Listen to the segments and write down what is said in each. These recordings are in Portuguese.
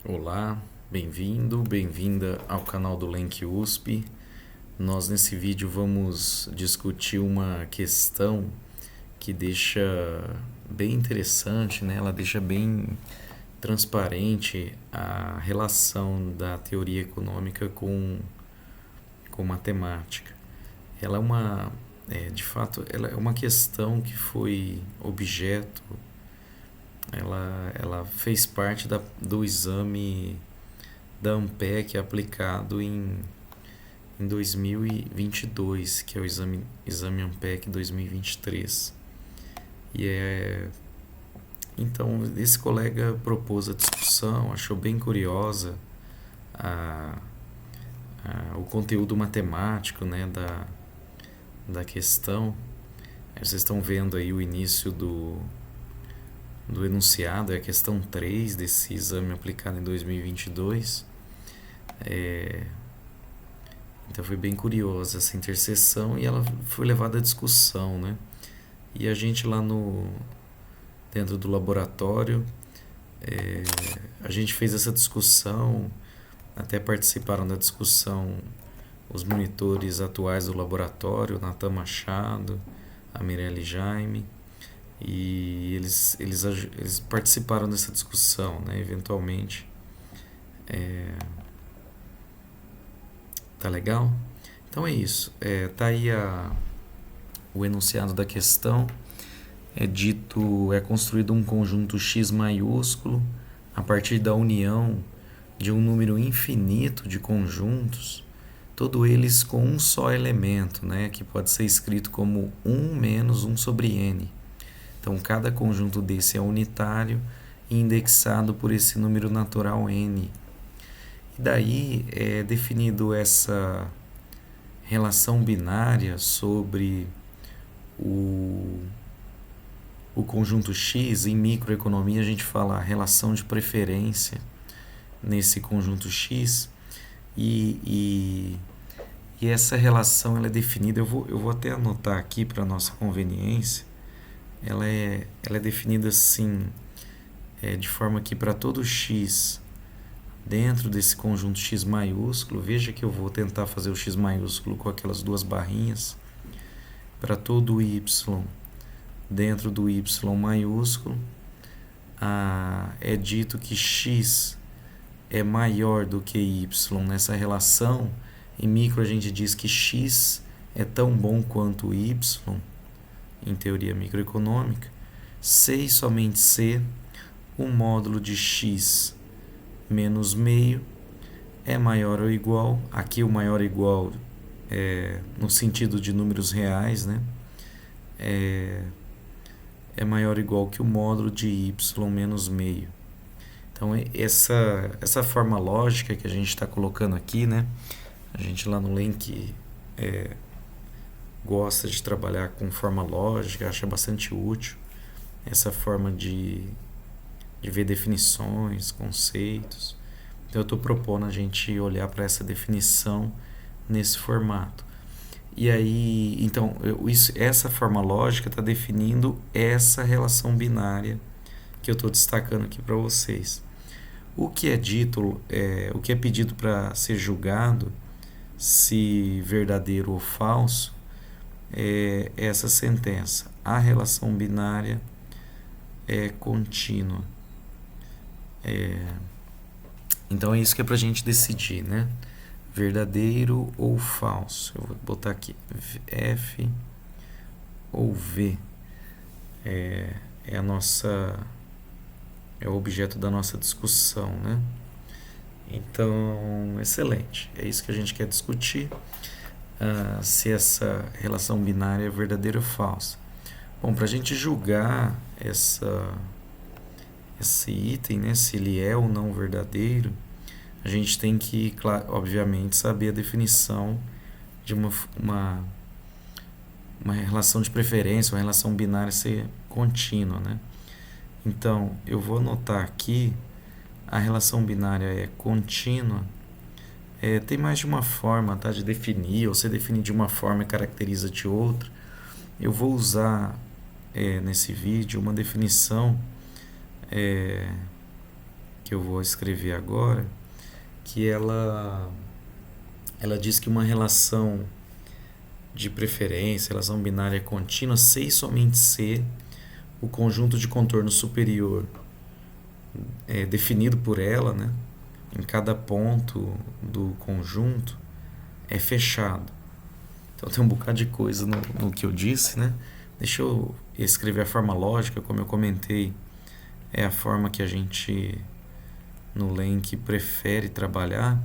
Olá, bem-vindo, bem-vinda ao canal do Lenk USP. Nós nesse vídeo vamos discutir uma questão que deixa bem interessante, né? Ela deixa bem transparente a relação da teoria econômica com matemática. Ela é de fato, ela é uma questão que foi objeto, ela fez parte do exame da ANPEC aplicado em 2022, que é o exame ANPEC 2023. Então, esse colega propôs a discussão, achou bem curiosa a, o conteúdo matemático, né, da questão. Vocês estão vendo aí o início do enunciado, é a questão 3 desse exame aplicado em 2022. Então foi bem curiosa essa interseção e ela foi levada à discussão, né? E a gente lá dentro do laboratório, a gente fez essa discussão, até participaram da discussão os monitores atuais do laboratório, Natan Machado, a Mirelle Jaime, e eles participaram dessa discussão, né? Eventualmente. Tá legal? Então é isso. Tá aí o enunciado da questão. É construído um conjunto X maiúsculo a partir da união de um número infinito de conjuntos, todos eles com um só elemento, né, que pode ser escrito como 1 menos 1 sobre n. Então, cada conjunto desse é unitário e indexado por esse número natural n. E daí é definido essa relação binária sobre o conjunto X. Em microeconomia a gente fala a relação de preferência nesse conjunto X, e essa relação ela é definida, eu vou até anotar aqui para nossa conveniência. Ela é definida assim, de forma que para todo X dentro desse conjunto X maiúsculo, veja que eu vou tentar fazer o X maiúsculo com aquelas duas barrinhas, para todo Y dentro do Y maiúsculo, é dito que X é maior do que Y nessa relação. Em micro a gente diz que X é tão bom quanto Y, em teoria microeconômica. C e somente C, o módulo de X menos meio é maior ou igual, aqui o maior ou igual no sentido de números reais, né? É maior ou igual que o módulo de Y menos meio. Então essa forma lógica que a gente está colocando aqui, né? A gente lá no Lenk gosta de trabalhar com forma lógica, acha bastante útil essa forma de ver definições, conceitos. Então eu estou propondo a gente olhar para essa definição nesse formato. E aí, então, essa forma lógica está definindo essa relação binária que eu estou destacando aqui para vocês. O que é dito, o que é pedido para ser julgado, se verdadeiro ou falso, é essa sentença: a relação binária é contínua. Então é isso que é para a gente decidir, né? Verdadeiro ou falso. Eu vou botar aqui F ou V. É o objeto da nossa discussão, né? Então, excelente. É isso que a gente quer discutir. Se essa relação binária é verdadeira ou falsa. Bom, para a gente julgar esse item, né, se ele é ou não verdadeiro, a gente tem que, obviamente, saber a definição de uma relação de preferência, uma relação binária ser contínua, né? Então, eu vou anotar aqui, a relação binária é contínua. Tem mais de uma forma, tá, de definir, ou você define de uma forma e caracteriza de outra. Eu vou usar nesse vídeo uma definição que eu vou escrever agora, que ela diz que uma relação de preferência, relação binária contínua, se e somente se o conjunto de contorno superior é definido por ela, né, em cada ponto do conjunto, é fechado. Então tem um bocado de coisa no que eu disse, né? Deixa eu escrever a forma lógica, como eu comentei, é a forma que a gente no Lenk prefere trabalhar.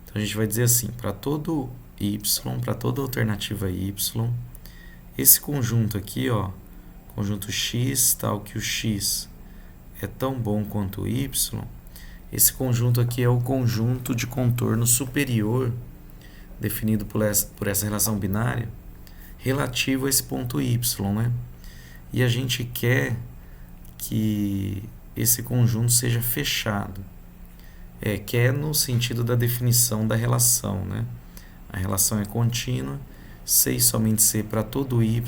Então a gente vai dizer assim, para todo y, para toda alternativa y, esse conjunto aqui, ó, conjunto x, tal que o x é tão bom quanto o y, esse conjunto aqui é o conjunto de contorno superior definido por essa relação binária relativo a esse ponto y, né? E a gente quer que esse conjunto seja fechado. Quer no sentido da definição da relação, né? A relação é contínua, se e somente se para todo y,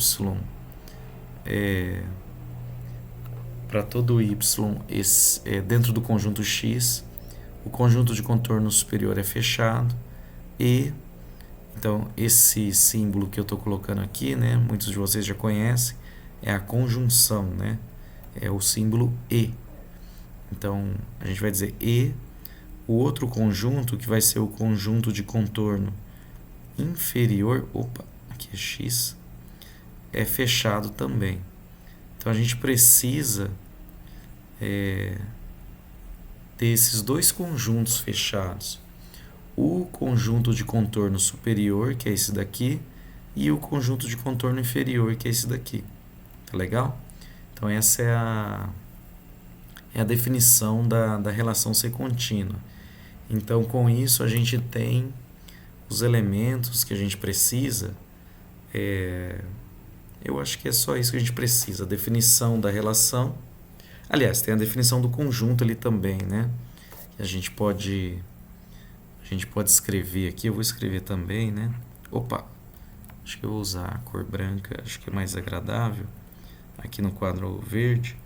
dentro do conjunto x, o conjunto de contorno superior é fechado e então esse símbolo que eu estou colocando aqui, né, muitos de vocês já conhecem, é a conjunção, né? É o símbolo e. Então a gente vai dizer e o outro conjunto que vai ser o conjunto de contorno inferior, aqui é x, é fechado também. Então a gente precisa ter esses dois conjuntos fechados. O conjunto de contorno superior, que é esse daqui, e o conjunto de contorno inferior, que é esse daqui. Tá legal? Então essa é a definição da relação ser contínua. Então com isso a gente tem os elementos que a gente precisa. Eu acho que é só isso que a gente precisa. A definição da relação. Aliás, tem a definição do conjunto ali também, né? A gente pode escrever aqui. Eu vou escrever também, né? Acho que eu vou usar a cor branca. Acho que é mais agradável. Aqui no quadro verde.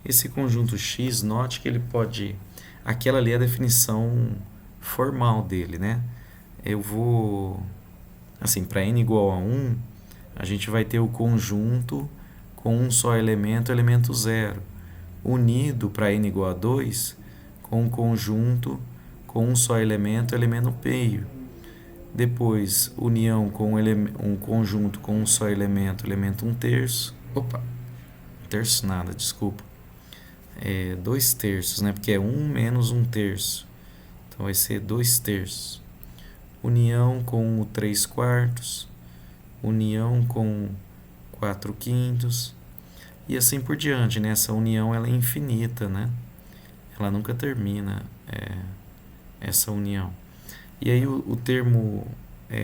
Esse conjunto X, note que ele pode... Aquela ali é a definição formal dele, né? Eu vou... Assim, para n igual a 1, a gente vai ter o conjunto com um só elemento, elemento 0, unido para n igual a 2 com um conjunto com um só elemento, elemento meio. Depois, união com um conjunto com um só elemento, elemento 1/3. Terço nada, desculpa. 2/3, né? Porque é 1 menos 1/3. Então vai ser 2/3. União com o 3/4. União com 4/5. E assim por diante, né? Essa união ela é infinita, né? Ela nunca termina, essa união. E aí o termo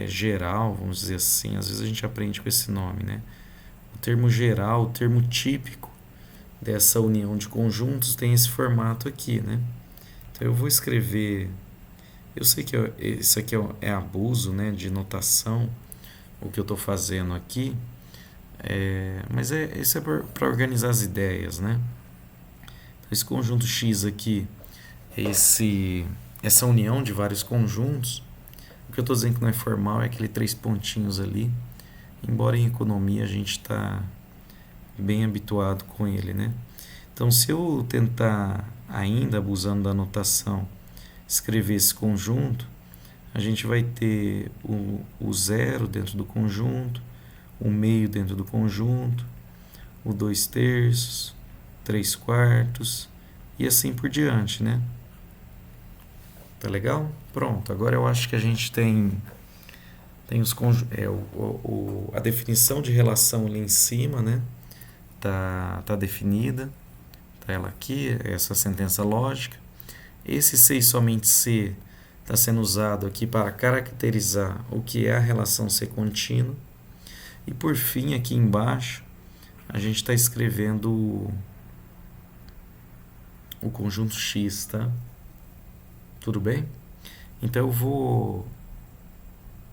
geral, vamos dizer assim, às vezes a gente aprende com esse nome, né? O termo geral, o termo típico dessa união de conjuntos tem esse formato aqui, né? Então eu vou escrever... Eu sei que isso aqui é abuso, né, de notação, o que eu estou fazendo aqui, mas isso é para organizar as ideias, né? Então, esse conjunto X aqui, essa união de vários conjuntos, o que eu estou dizendo que não é formal é aquele 3 pontinhos ali, embora em economia a gente está bem habituado com ele, né? Então, se eu tentar, ainda abusando da notação, escrever esse conjunto, a gente vai ter o 0 dentro do conjunto, o meio dentro do conjunto, o 2/3, 3/4 e assim por diante, né? Tá legal? Pronto, agora eu acho que a gente tem a definição de relação ali em cima, né? Tá definida, tá ela aqui, essa sentença lógica. Esse se e somente se está sendo usado aqui para caracterizar o que é a relação ser contínua. E por fim, aqui embaixo, a gente está escrevendo o conjunto X, tá? Tudo bem? Então eu vou...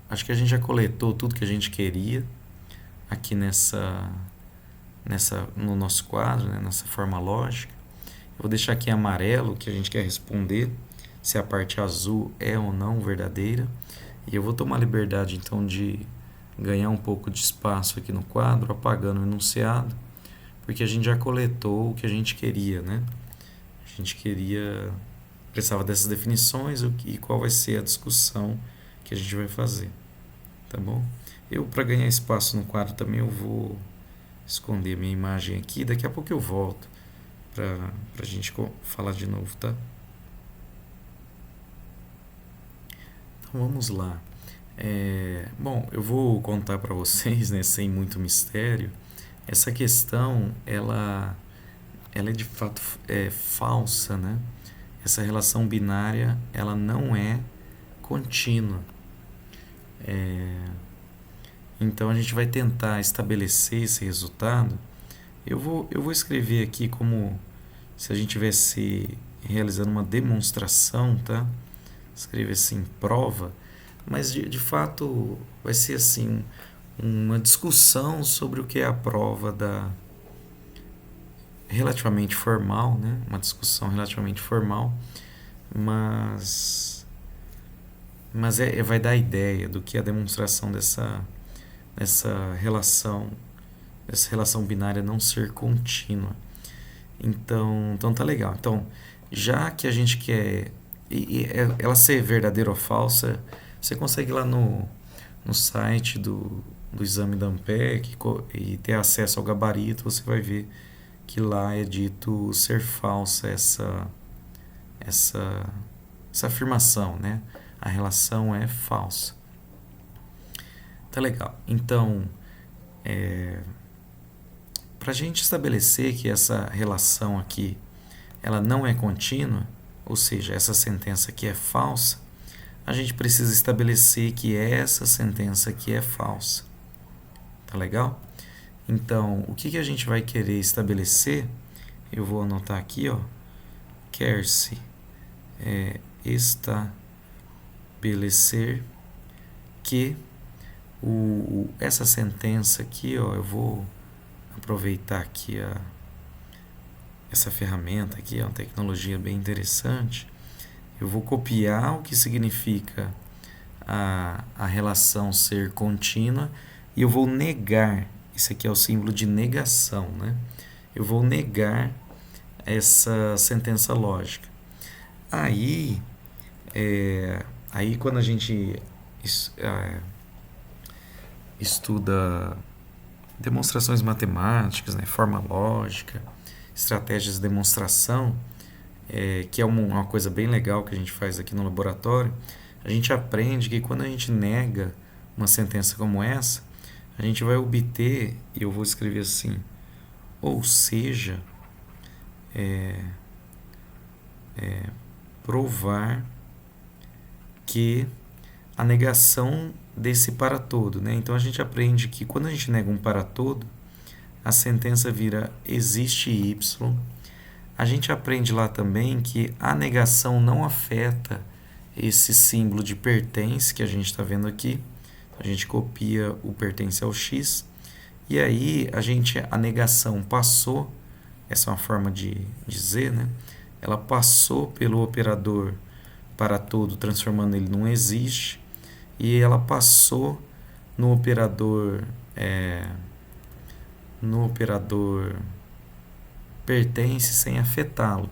Acho que a gente já coletou tudo que a gente queria aqui no nosso quadro, né? Nessa forma lógica. Vou deixar aqui em amarelo que a gente quer responder se a parte azul é ou não verdadeira. E eu vou tomar a liberdade então de ganhar um pouco de espaço aqui no quadro, apagando o enunciado, porque a gente já coletou o que a gente queria, né? A gente precisava dessas definições e qual vai ser a discussão que a gente vai fazer, tá bom? Para ganhar espaço no quadro também, eu vou esconder minha imagem aqui, daqui a pouco eu volto para a gente falar de novo, tá? Então vamos lá. Bom, eu vou contar para vocês, né, sem muito mistério, essa questão, ela é de fato falsa, né? Essa relação binária, ela não é contínua. Então a gente vai tentar estabelecer esse resultado. Eu vou escrever aqui como se a gente estivesse realizando uma demonstração, tá? Escrever assim, prova, mas de fato vai ser assim, uma discussão sobre o que é a prova relativamente formal, né? Uma discussão relativamente formal, mas vai dar a ideia do que é a demonstração dessa relação binária não ser contínua. Então tá legal. Então, já que a gente quer ela ser verdadeira ou falsa, você consegue ir lá no site do exame da ANPEC e ter acesso ao gabarito, você vai ver que lá é dito ser falsa essa afirmação, né? A relação é falsa. Tá legal. Então, para a gente estabelecer que essa relação aqui ela não é contínua, ou seja, essa sentença aqui é falsa, a gente precisa estabelecer que essa sentença aqui é falsa. Tá legal? Então, o que a gente vai querer estabelecer? Eu vou anotar aqui, ó. Quer-se estabelecer que essa sentença aqui, ó, eu vou aproveitar aqui essa ferramenta aqui, é uma tecnologia bem interessante. Eu vou copiar o que significa a relação ser contínua e eu vou negar. Isso aqui é o símbolo de negação, né? Eu vou negar essa sentença lógica. Aí quando a gente estuda demonstrações matemáticas, né, forma lógica, estratégias de demonstração, que é uma coisa bem legal que a gente faz aqui no laboratório, a gente aprende que quando a gente nega uma sentença como essa, a gente vai obter, e eu vou escrever assim, ou seja, provar que a negação desse para todo, né? Então a gente aprende que quando a gente nega um para todo, a sentença vira existe y. A gente aprende lá também que a negação não afeta esse símbolo de pertence que a gente está vendo aqui. A gente copia o pertence ao x e aí a negação passou, essa é uma forma de dizer, né? Ela passou pelo operador para todo, transformando ele num existe, e ela passou no operador pertence sem afetá-lo.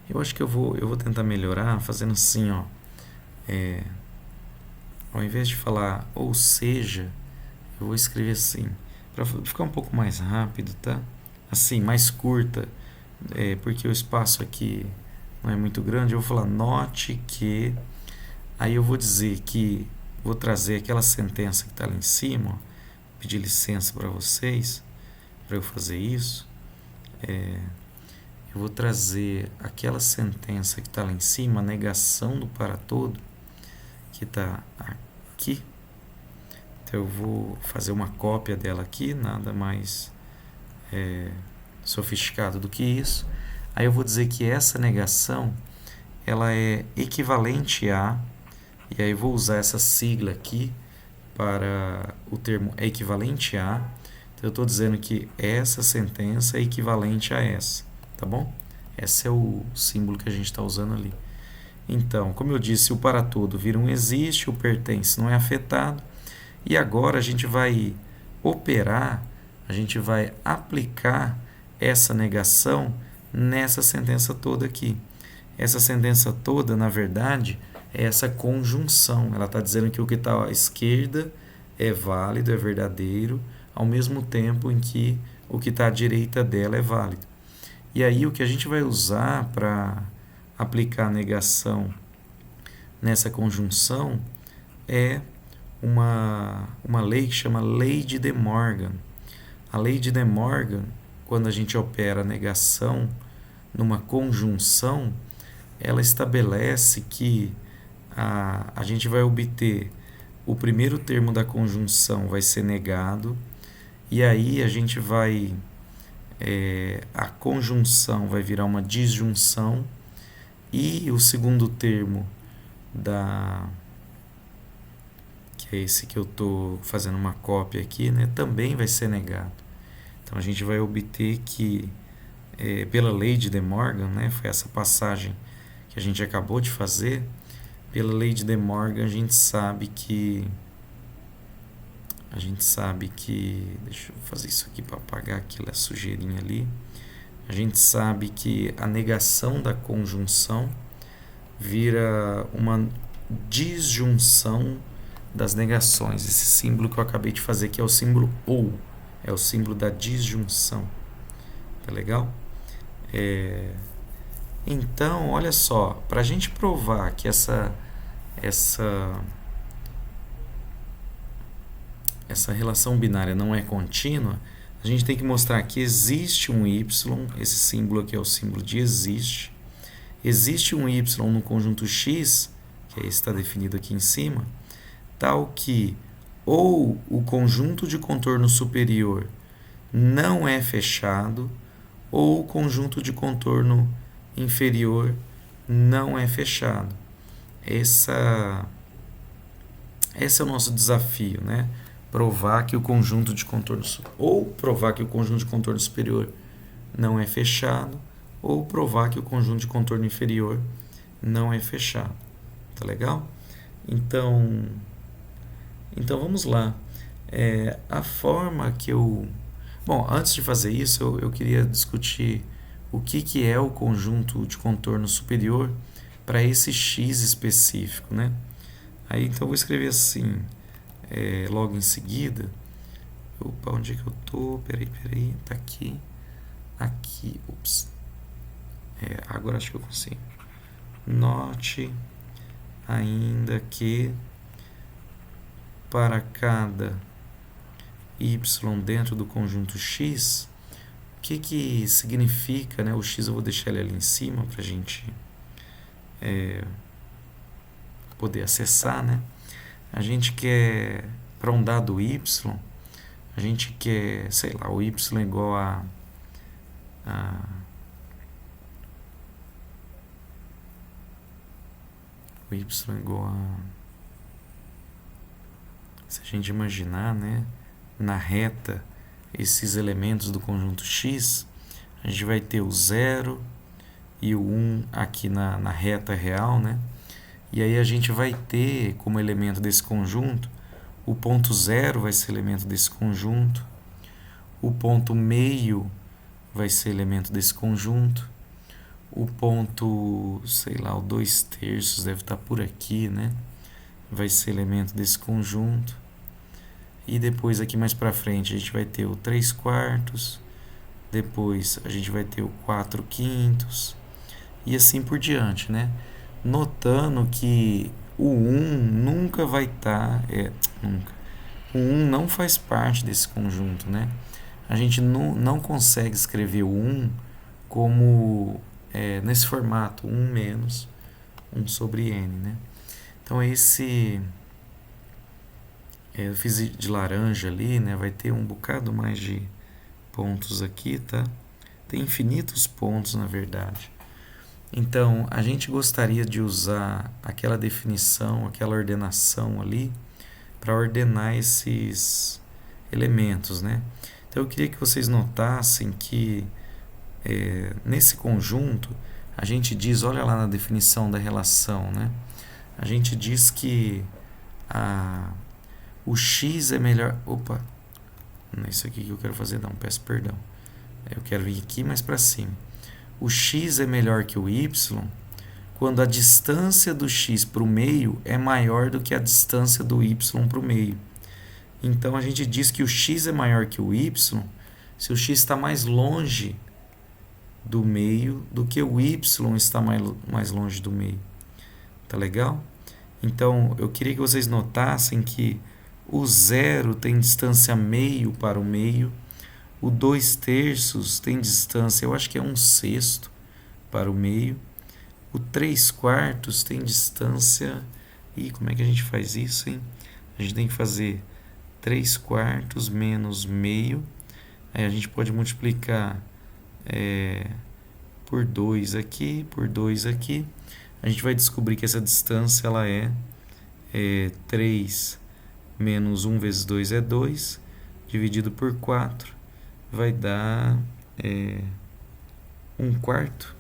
Eu acho que eu vou tentar melhorar fazendo assim, ó. Ao invés de falar ou seja, eu vou escrever assim, para ficar um pouco mais rápido, tá? Assim, mais curta, porque o espaço aqui não é muito grande. Eu vou falar note que, aí eu vou dizer que vou trazer aquela sentença que está ali em cima, ó, pedir licença para vocês para eu fazer isso. Eu vou trazer aquela sentença que está lá em cima, a negação do para todo, que está aqui. Então eu vou fazer uma cópia dela aqui, nada mais sofisticado do que isso. Aí eu vou dizer que essa negação ela é equivalente a, e aí eu vou usar essa sigla aqui para o termo equivalente a, Então, eu estou dizendo que essa sentença é equivalente a essa, tá bom? Esse é o símbolo que a gente está usando ali. Então, como eu disse, o para todo vira um existe, o pertence não é afetado. E agora a gente vai operar, a gente vai aplicar essa negação nessa sentença toda aqui. Essa sentença toda, na verdade, é essa conjunção. Ela está dizendo que o que está à esquerda é válido, é verdadeiro, ao mesmo tempo em que o que está à direita dela é válido. E aí o que a gente vai usar para aplicar a negação nessa conjunção é uma lei que chama Lei de De Morgan. A Lei de De Morgan, quando a gente opera a negação numa conjunção, ela estabelece que a gente vai obter o primeiro termo da conjunção vai ser negado, e aí a gente vai a conjunção vai virar uma disjunção, e o segundo termo que é esse que eu estou fazendo uma cópia aqui, né, também vai ser negado. Então a gente vai obter que pela lei de De Morgan, né, foi essa passagem que a gente acabou de fazer. Pela lei de De Morgan a gente sabe que deixa eu fazer isso aqui para apagar aquela sujeirinha ali. A gente sabe que a negação da conjunção vira uma disjunção das negações. Esse símbolo que eu acabei de fazer aqui é o símbolo ou, é o símbolo da disjunção. Tá legal? Então, olha só, para a gente provar que essa relação binária não é contínua, a gente tem que mostrar que existe um y, esse símbolo aqui é o símbolo de existe. Existe um y no conjunto x, que é esse que está definido aqui em cima, tal que ou o conjunto de contorno superior não é fechado, ou o conjunto de contorno inferior não é fechado. Esse é o nosso desafio, né? Provar que o conjunto de contorno superior não é fechado, ou provar que o conjunto de contorno inferior não é fechado. Tá legal? Então vamos lá. A forma que eu... Bom, antes de fazer isso, eu queria discutir o que é o conjunto de contorno superior para esse x específico, né? Aí, então, eu vou escrever assim, logo em seguida. Opa, onde é que eu tô? Peraí, tá aqui. Aqui, ups. Agora acho que eu consigo. Note ainda que para cada y dentro do conjunto x, o que significa, né? O x eu vou deixar ele ali em cima para a gente poder acessar, né? A gente quer, para um dado y, a gente quer, sei lá, o y igual o y igual se a gente imaginar, né, na reta esses elementos do conjunto x, a gente vai ter o 0 e o 1 aqui na reta real, né? E aí a gente vai ter como elemento desse conjunto o ponto 0 vai ser elemento desse conjunto, o ponto meio vai ser elemento desse conjunto, o ponto, sei lá, o 2/3 deve estar por aqui, né? Vai ser elemento desse conjunto. E depois aqui mais para frente a gente vai ter o 3/4, depois a gente vai ter o 4/5 e assim por diante, né? Notando que o 1 nunca vai estar, nunca. O 1 não faz parte desse conjunto, né? A gente não consegue escrever o 1 como nesse formato 1 menos 1 sobre n, né? Então eu fiz de laranja ali, né? Vai ter um bocado mais de pontos aqui, tá? Tem infinitos pontos, na verdade. Então, a gente gostaria de usar aquela definição, aquela ordenação ali, para ordenar esses elementos, né? Então eu queria que vocês notassem que nesse conjunto a gente diz, olha lá na definição da relação, né? A gente diz que o x é melhor... Opa, não é isso aqui que eu quero fazer não, peço perdão. Eu quero vir aqui mais para cima. O x é melhor que o y quando a distância do x para o meio é maior do que a distância do y para o meio. Então a gente diz que o x é maior que o y se o x está mais longe do meio do que o y está mais longe do meio. Tá legal? Então eu queria que vocês notassem que o 0 tem distância meio para o meio, o 2/3 tem distância, eu acho que é 1/6 para o meio, o 3/4 tem distância... E como é que a gente faz isso, hein? A gente tem que fazer 3/4 menos meio. Aí a gente pode multiplicar por 2 aqui, por 2 aqui. A gente vai descobrir que essa distância ela é 3 menos 1 vezes 2 é 2, dividido por 4, vai dar 1/4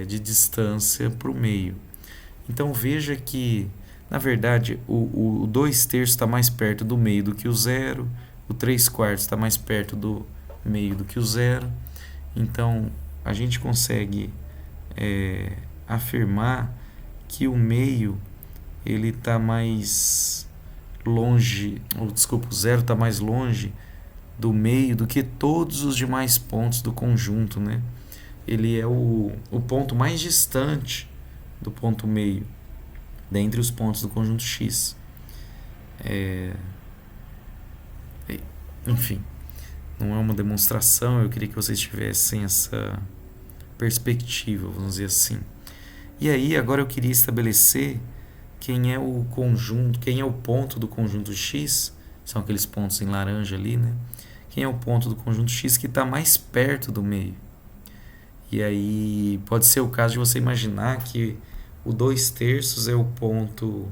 de distância para o meio. Então veja que, na verdade, o 2/3 está mais perto do meio do que o 0, o 3/4 está mais perto do meio do que o 0. Então a gente consegue afirmar que o meio ele está mais longe, ou desculpa, o 0 está mais longe do meio do que todos os demais pontos do conjunto, né? Ele é o ponto mais distante do ponto meio dentre os pontos do conjunto X. Enfim, não é uma demonstração, eu queria que vocês tivessem essa perspectiva, vamos dizer assim. E aí, agora eu queria estabelecer quem é o conjunto, quem é o ponto do conjunto X, são aqueles pontos em laranja ali, né? Quem é o ponto do conjunto X que está mais perto do meio. E aí pode ser o caso de você imaginar que o 2/3 é o ponto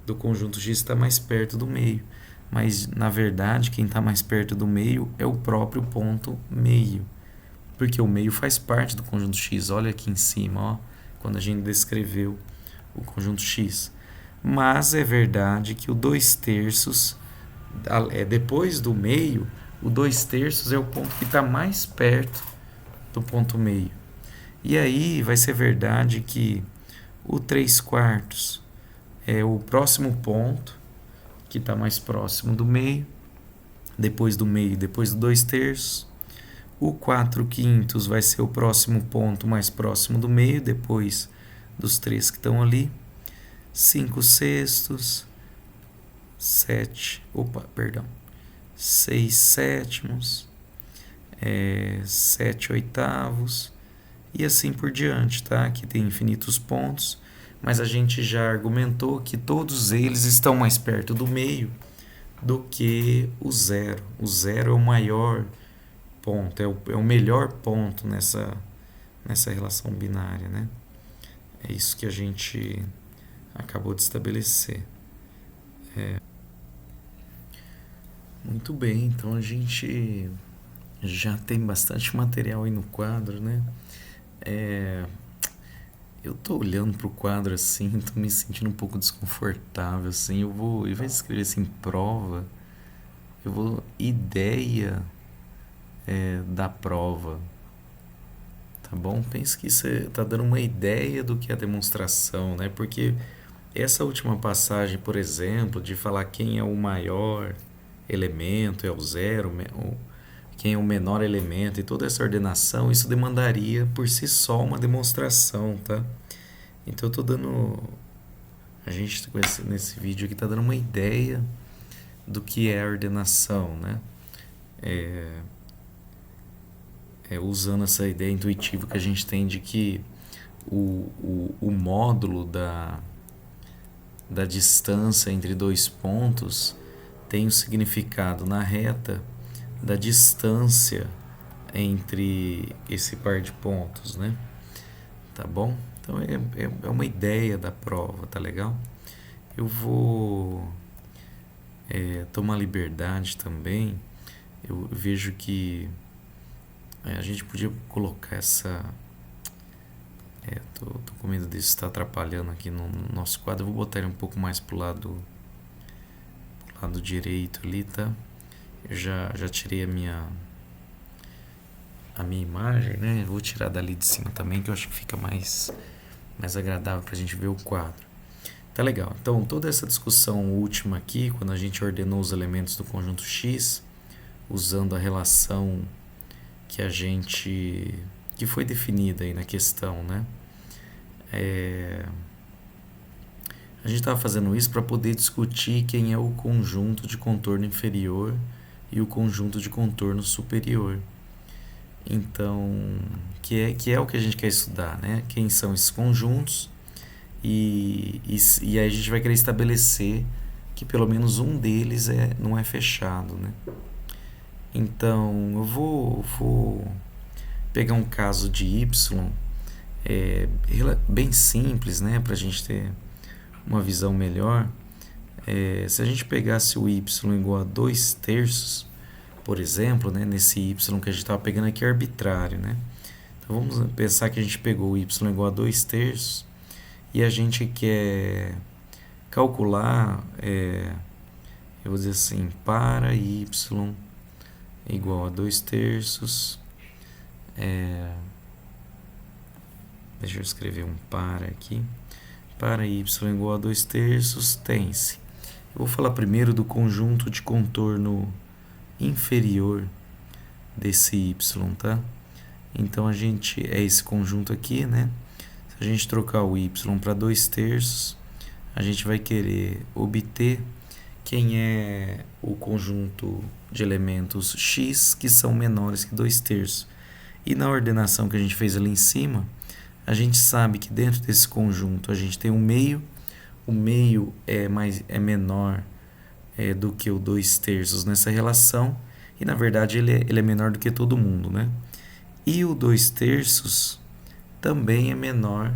do conjunto X que está mais perto do meio. Mas, na verdade, quem está mais perto do meio é o próprio ponto meio. Porque o meio faz parte do conjunto X. Olha aqui em cima, ó, quando a gente descreveu o conjunto X. Mas é verdade que o 2/3, depois do meio, o 2/3 é o ponto que está mais perto do ponto meio. E aí vai ser verdade que o 3/4 é o próximo ponto que está mais próximo do meio, depois do meio, depois do 2/3. O 4/5 vai ser o próximo ponto mais próximo do meio, depois dos 3 que estão ali. 5/6, 6/7, 7/8 e assim por diante, tá? Aqui tem infinitos pontos, mas a gente já argumentou que todos eles estão mais perto do meio do que o 0. O 0 é o maior ponto, é o melhor ponto nessa relação binária, né? É isso que a gente acabou de estabelecer. Muito bem, então a gente já tem bastante material aí no quadro, né? Eu tô olhando pro quadro assim, tô me sentindo um pouco desconfortável, assim. Ao invés de escrever assim, prova, ideia da prova, tá bom? Pense que isso tá dando uma ideia do que é a demonstração, né? Porque essa última passagem, por exemplo, de falar quem é o maior elemento, é o 0, quem é o menor elemento e toda essa ordenação, isso demandaria por si só uma demonstração, tá? Então eu tô dando... A gente nesse vídeo aqui tá dando uma ideia do que é a ordenação, né? Usando essa ideia intuitiva que a gente tem de que o módulo da distância entre dois pontos tem o significado na reta da distância entre esse par de pontos, né? Tá bom? Então é uma ideia da prova, tá legal? Eu vou tomar liberdade também eu vejo que a gente podia colocar essa... tô com medo disso estar atrapalhando aqui no nosso quadro. Eu vou botar ele um pouco mais pro lado direito ali, tá? Eu já tirei a minha imagem, né? Eu vou tirar dali de cima também, que eu acho que fica mais agradável pra gente ver o quadro. Tá legal. Então, toda essa discussão última aqui, quando a gente ordenou os elementos do conjunto X, usando a relação que foi definida aí na questão, né? A gente estava fazendo isso para poder discutir quem é o conjunto de contorno inferior e o conjunto de contorno superior. Então, que é o que a gente quer estudar, né? Quem são esses conjuntos e aí a gente vai querer estabelecer que pelo menos um deles não é fechado, né? Então, eu vou pegar um caso de y bem simples, né? Para a gente ter uma visão melhor. Se a gente pegasse o y igual a 2/3, por exemplo, né? Nesse y que a gente estava pegando aqui é arbitrário, né? Então vamos pensar que a gente pegou o y igual a 2/3 e a gente quer calcular, eu vou dizer assim, para y igual a 2/3, deixa eu escrever um para aqui. Para y igual a 2/3, tem-se. Eu vou falar primeiro do conjunto de contorno inferior desse y, tá? Então a gente é esse conjunto aqui, né? Se a gente trocar o y para 2/3, a gente vai querer obter quem é o conjunto de elementos x que são menores que 2/3. E na ordenação que a gente fez ali em cima, a gente sabe que dentro desse conjunto a gente tem um meio. O meio é menor do que o 2/3 nessa relação. E na verdade ele é menor do que todo mundo, né? E o 2/3 também é menor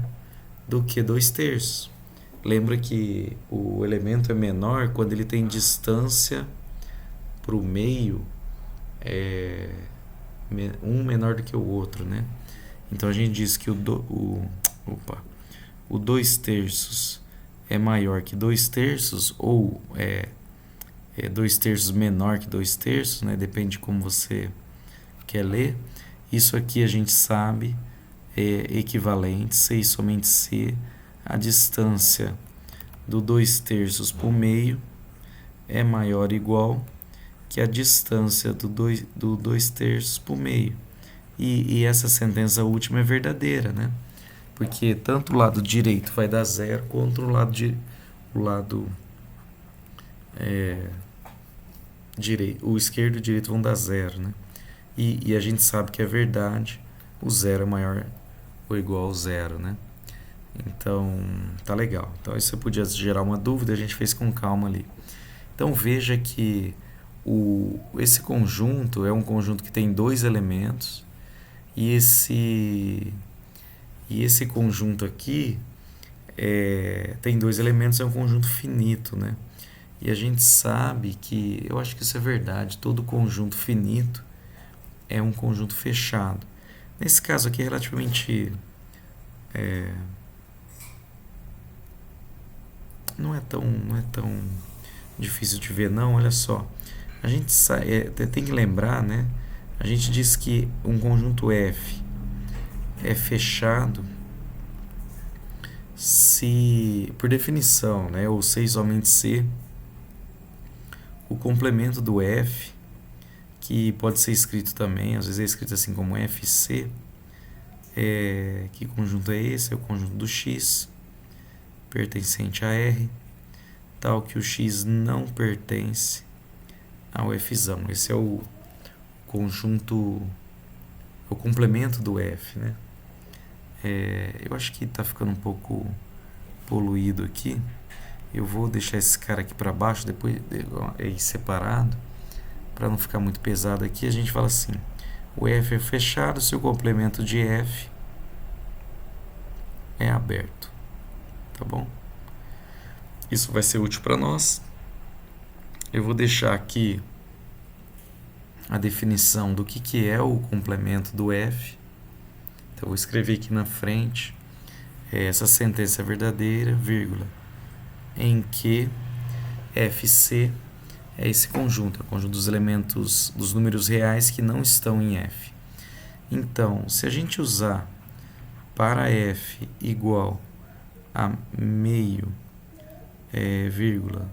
do que 2/3. Lembra que o elemento é menor quando ele tem distância para o meio um menor do que o outro, né? Então a gente diz que o 2/3 é maior que 2/3 ou 2/3 menor que 2/3, né? Depende de como você quer ler. Isso aqui a gente sabe é equivalente, C e somente C, a distância do 2/3 para o meio é maior ou igual que a distância do 2/3 para o meio. E essa sentença última é verdadeira, né? Porque tanto o lado direito vai dar 0, quanto o lado direito, o esquerdo e o direito vão dar 0, né? E a gente sabe que é verdade, o 0 é maior ou igual ao 0, né? Então, tá legal. Então, isso podia gerar uma dúvida, a gente fez com calma ali. Então, veja que esse conjunto é um conjunto que tem 2 elementos e esse conjunto aqui tem 2 elementos, é um conjunto finito, né? E a gente sabe que, eu acho que isso é verdade, todo conjunto finito é um conjunto fechado. Nesse caso aqui é relativamente... não é tão difícil de ver, não. Olha só, a gente tem que lembrar, né? A gente diz que um conjunto F é fechado se, por definição, né, ou C somente C, o complemento do F, que pode ser escrito também, às vezes é escrito assim como FC, que conjunto é esse? É o conjunto do X pertencente a R, tal que o X não pertence ao Fzão. Esse é o conjunto, o complemento do F, né? Eu acho que está ficando um pouco poluído aqui. Eu vou deixar esse cara aqui para baixo, depois separado, para não ficar muito pesado aqui. A gente fala assim: o F é fechado se o complemento de F é aberto. Tá bom? Isso vai ser útil para nós. Eu vou deixar aqui a definição do que é o complemento do f. Então, eu vou escrever aqui na frente, essa sentença é verdadeira, vírgula, em que FC é esse conjunto, é o conjunto dos elementos, dos números reais que não estão em f. Então, se a gente usar para f igual a meio, vírgula,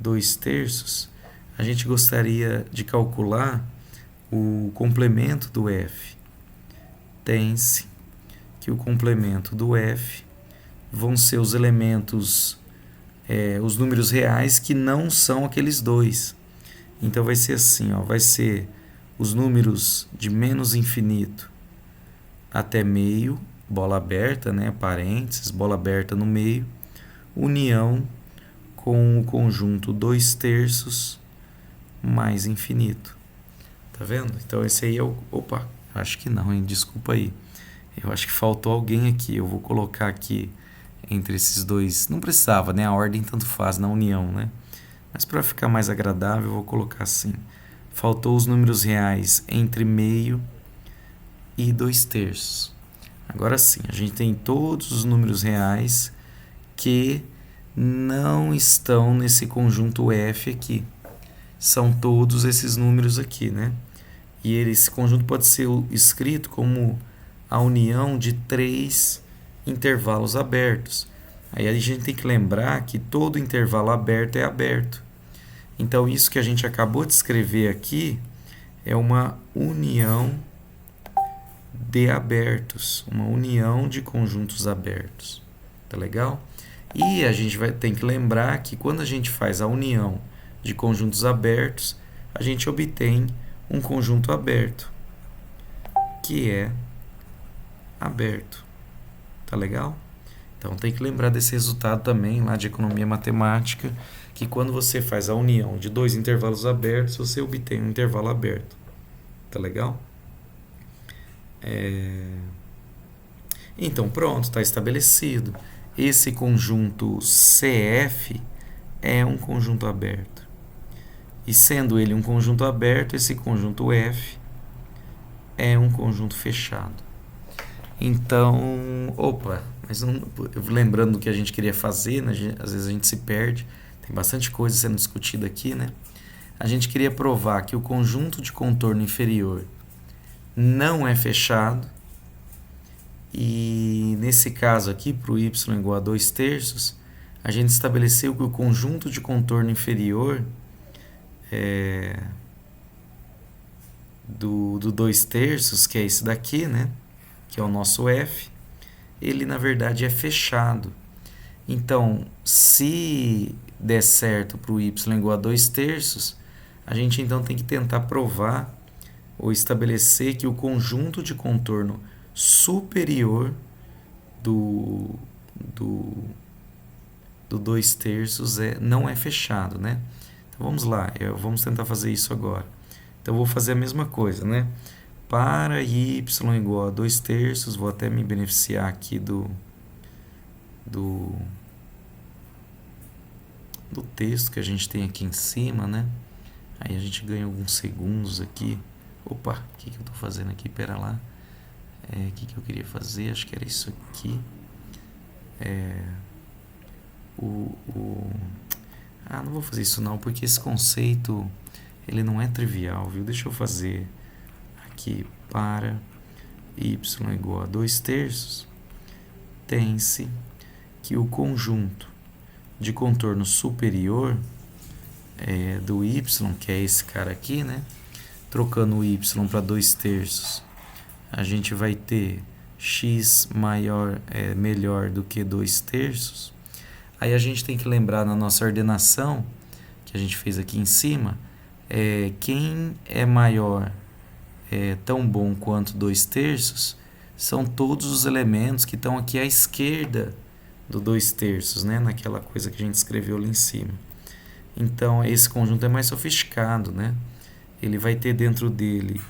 2/3, a gente gostaria de calcular o complemento do f. Tem-se que o complemento do f vão ser os elementos, os números reais que não são aqueles dois. Então vai ser assim, ó, vai ser os números de menos infinito até meio, bola aberta, né, parênteses, bola aberta no meio, união com o conjunto 2/3 mais infinito. Tá vendo? Então esse aí é o... Opa, acho que não, hein? Desculpa aí. Eu acho que faltou alguém aqui. Eu vou colocar aqui entre esses dois. Não precisava, né? A ordem tanto faz na união, né? Mas para ficar mais agradável, eu vou colocar assim. Faltou os números reais entre meio e 2/3. Agora sim, a gente tem todos os números reais que não estão nesse conjunto F aqui. São todos esses números aqui, né? E esse conjunto pode ser escrito como a união de 3 intervalos abertos. Aí a gente tem que lembrar que todo intervalo aberto é aberto. Então, isso que a gente acabou de escrever aqui é uma união de abertos, uma união de conjuntos abertos. Tá legal? E a gente tem que lembrar que quando a gente faz a união de conjuntos abertos, a gente obtém um conjunto aberto, que é aberto. Tá legal? Então tem que lembrar desse resultado também lá de economia matemática, que quando você faz a união de dois intervalos abertos, você obtém um intervalo aberto. Tá legal? Então pronto, está estabelecido. Esse conjunto CF é um conjunto aberto. E sendo ele um conjunto aberto, esse conjunto F é um conjunto fechado. Então, mas não, lembrando do que a gente queria fazer, né? Às vezes a gente se perde, tem bastante coisa sendo discutida aqui, né? A gente queria provar que o conjunto de contorno inferior não é fechado, e nesse caso aqui, para o y igual a 2/3, a gente estabeleceu que o conjunto de contorno inferior do 2/3, que é esse daqui, né? Que é o nosso f, ele na verdade é fechado. Então, se der certo para o y igual a 2/3, a gente então tem que tentar provar ou estabelecer que o conjunto de contorno superior do 2/3 não é fechado, né? Então vamos lá, vamos tentar fazer isso agora. Então eu vou fazer a mesma coisa, né? Para y igual a 2/3, vou até me beneficiar aqui do texto que a gente tem aqui em cima, né? Aí a gente ganha alguns segundos aqui. Opa, o que eu estou fazendo aqui? Pera lá. O que eu queria fazer? Acho que era isso aqui. Não vou fazer isso não, porque esse conceito ele não é trivial, viu? Deixa eu fazer aqui para y igual a 2/3, tem-se que o conjunto de contorno superior do y, que é esse cara aqui, né? Trocando o y para 2/3, a gente vai ter x melhor do que 2/3. Aí a gente tem que lembrar na nossa ordenação, que a gente fez aqui em cima, quem é maior, tão bom quanto 2/3, são todos os elementos que estão aqui à esquerda do 2/3, né? Naquela coisa que a gente escreveu ali em cima. Então, esse conjunto é mais sofisticado, né? Ele vai ter dentro dele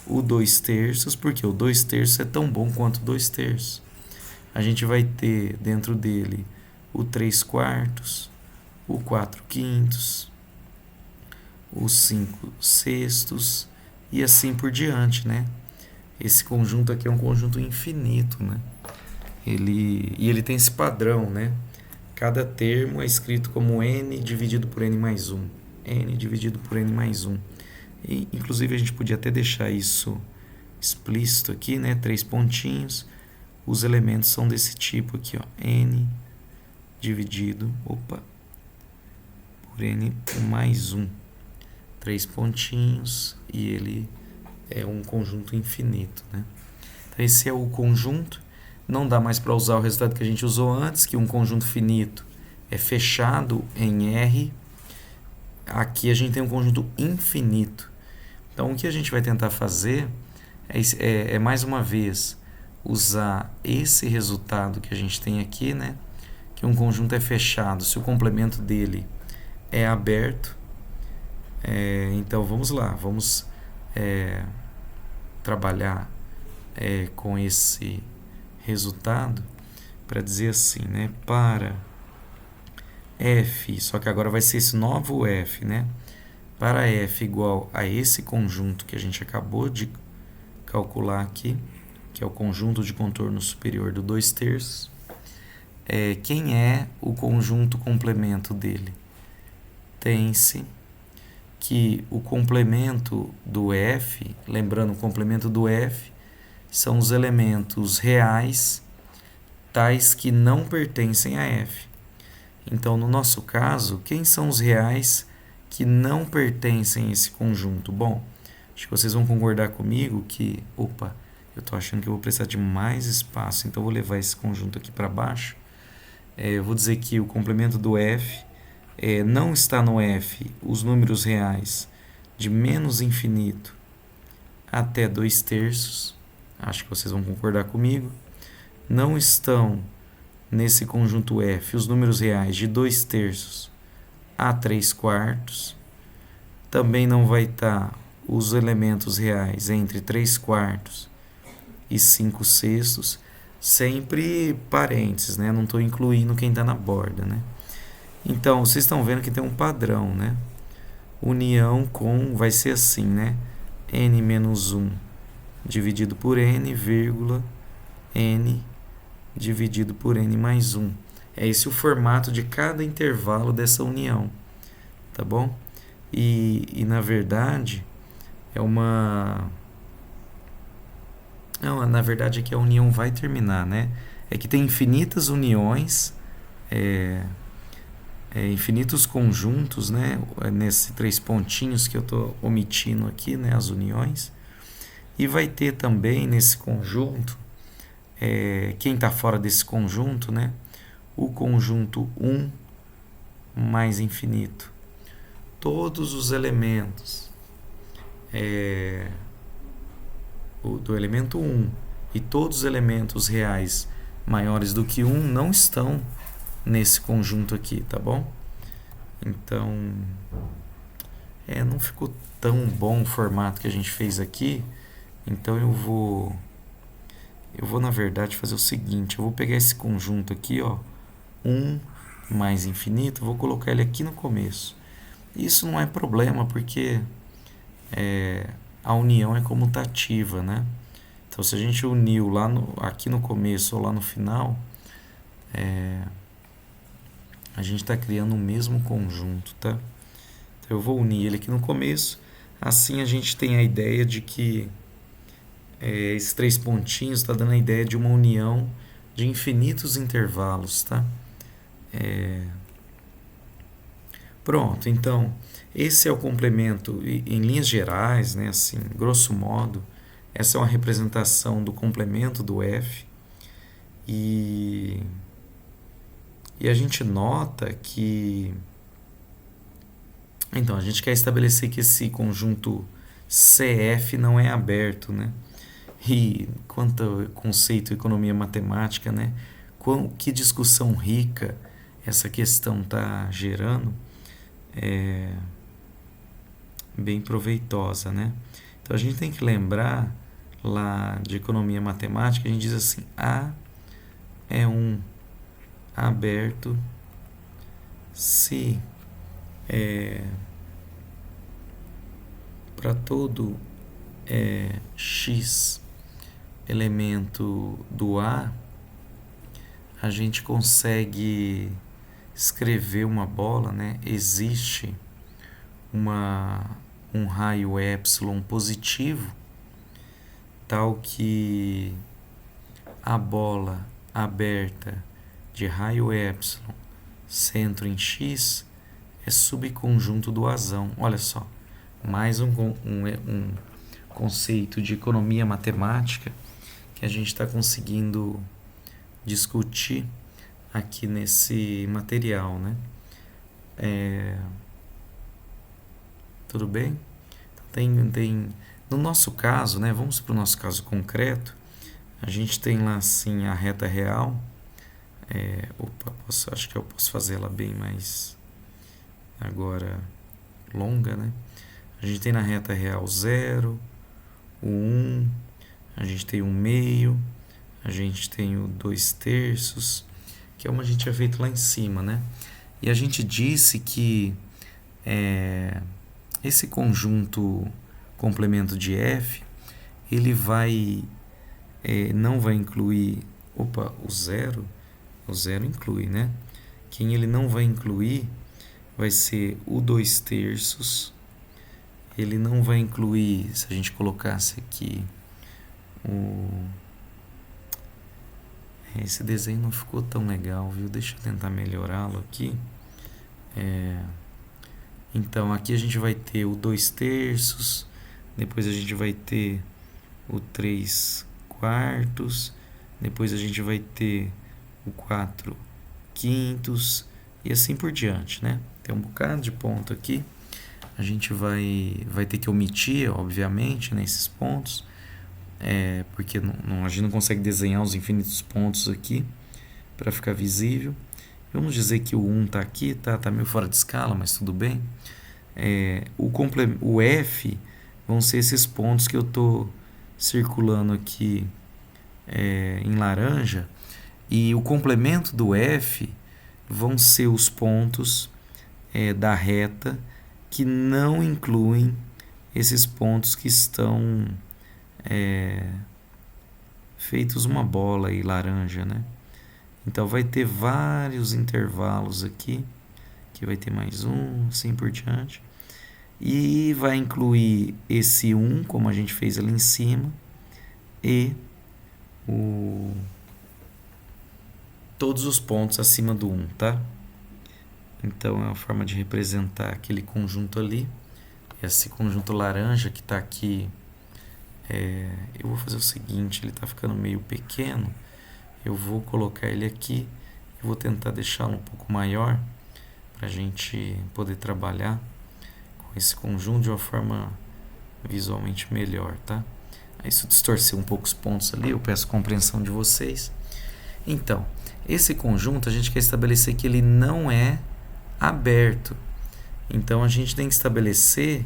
o 2/3, porque o 2/3 é tão bom quanto 2/3. A gente vai ter dentro dele o 3/4, o 4/5, os 5/6 e assim por diante, né? Esse conjunto aqui é um conjunto infinito, né? Ele tem esse padrão, né? Cada termo é escrito como n dividido por n mais 1. N dividido por n mais 1. E, inclusive, a gente podia até deixar isso explícito aqui, né? 3 pontinhos. Os elementos são desse tipo aqui, ó. N dividido, por n mais 1. 3 pontinhos e ele é um conjunto infinito, né? Então, esse é o conjunto. Não dá mais para usar o resultado que a gente usou antes, que um conjunto finito é fechado em R. Aqui a gente tem um conjunto infinito. Então, o que a gente vai tentar fazer é mais uma vez, usar esse resultado que a gente tem aqui, né? Que um conjunto é fechado se o complemento dele é aberto. Então, vamos lá. Vamos trabalhar com esse resultado para dizer assim, né? Para f, só que agora vai ser esse novo f, né? Para f igual a esse conjunto que a gente acabou de calcular aqui, que é o conjunto de contorno superior do 2/3, quem é o conjunto complemento dele? Tem-se que o complemento do f, lembrando, o complemento do f são os elementos reais tais que não pertencem a f. Então, no nosso caso, quem são os reais que não pertencem a esse conjunto? Bom, acho que vocês vão concordar comigo que, eu estou achando que eu vou precisar de mais espaço, então eu vou levar esse conjunto aqui para baixo. Eu vou dizer que o complemento do f não está no f os números reais de menos infinito até 2/3. Acho que vocês vão concordar comigo. Não estão nesse conjunto f os números reais de 2/3 a 3/4. Também não vai estar os elementos reais entre 3/4 e 5/6. Sempre parênteses, né? Não estou incluindo quem está na borda, né? Então, vocês estão vendo que tem um padrão, né? União com, vai ser assim, né? n menos 1 dividido por n, vírgula, n dividido por n mais 1. É esse o formato de cada intervalo dessa união, tá bom? E na verdade, Não, na verdade é que a união vai terminar, né? É que tem infinitas uniões, infinitos conjuntos, né? Nesses 3 pontinhos que eu estou omitindo aqui, né? As uniões. E vai ter também nesse conjunto, quem está fora desse conjunto, né? O conjunto 1 mais infinito. Todos os elementos do elemento 1 e todos os elementos reais maiores do que 1 não estão nesse conjunto aqui, tá bom? Então, não ficou tão bom o formato que a gente fez aqui, então eu vou na verdade fazer o seguinte, eu vou pegar esse conjunto aqui, ó, 1 mais infinito, vou colocar ele aqui no começo. Isso não é problema, porque a união é comutativa, né? Então, se a gente uniu aqui no começo ou lá no final, a gente está criando o mesmo conjunto, tá? Então, eu vou unir ele aqui no começo. Assim, a gente tem a ideia de que esses 3 pontinhos está dando a ideia de uma união de infinitos intervalos, tá? Pronto, então, esse é o complemento em linhas gerais, né? Assim, grosso modo, essa é uma representação do complemento do f. E a gente nota que... Então, a gente quer estabelecer que esse conjunto CF não é aberto, né? E quanto ao conceito de economia matemática, né? Que discussão rica essa questão está gerando, bem proveitosa, né? Então, a gente tem que lembrar lá de economia matemática, a gente diz assim, A é um aberto se para todo x elemento do A, a gente consegue escrever uma bola, né? Existe um raio epsilon positivo, tal que a bola aberta de raio epsilon centro em x é subconjunto do Azão. Olha só, mais um conceito de economia matemática que a gente está conseguindo discutir aqui nesse material, né? Tudo bem? No nosso caso, né? Vamos para o nosso caso concreto. A gente tem lá assim a reta real. Acho que eu posso fazer ela bem mais agora longa, né? A gente tem na reta real 0, o 1, a gente tem o meio, a gente tem o 2/3, que é como a gente tinha feito lá em cima, né? E a gente disse que esse conjunto complemento de F, ele não vai incluir, o zero inclui, né? Quem ele não vai incluir vai ser o 2/3. Ele não vai incluir, se a gente colocasse aqui esse desenho não ficou tão legal, viu? Deixa eu tentar melhorá-lo aqui. Então aqui a gente vai ter o 2/3, depois a gente vai ter o 3/4, depois a gente vai ter o 4/5 e assim por diante, né? Tem um bocado de ponto aqui. A gente vai ter que omitir, obviamente, nesses pontos, porque a gente não consegue desenhar os infinitos pontos aqui para ficar visível. Vamos dizer que o 1 está aqui, tá meio fora de escala, mas tudo bem. O F vão ser esses pontos que eu estou circulando aqui em laranja, e o complemento do F vão ser os pontos da reta que não incluem esses pontos que estão feitos uma bola aí laranja, né? Então vai ter vários intervalos aqui, que vai ter mais um, assim por diante. E vai incluir esse 1, como a gente fez ali em cima, e todos os pontos acima do 1, tá? Então é uma forma de representar aquele conjunto ali. Esse conjunto laranja que está aqui, eu vou fazer o seguinte, ele está ficando meio pequeno. Eu vou colocar ele aqui e vou tentar deixá-lo um pouco maior para a gente poder trabalhar com esse conjunto de uma forma visualmente melhor, tá? Aí, se eu distorcer um pouco os pontos ali, eu peço compreensão de vocês. Então, esse conjunto a gente quer estabelecer que ele não é aberto. Então a gente tem que estabelecer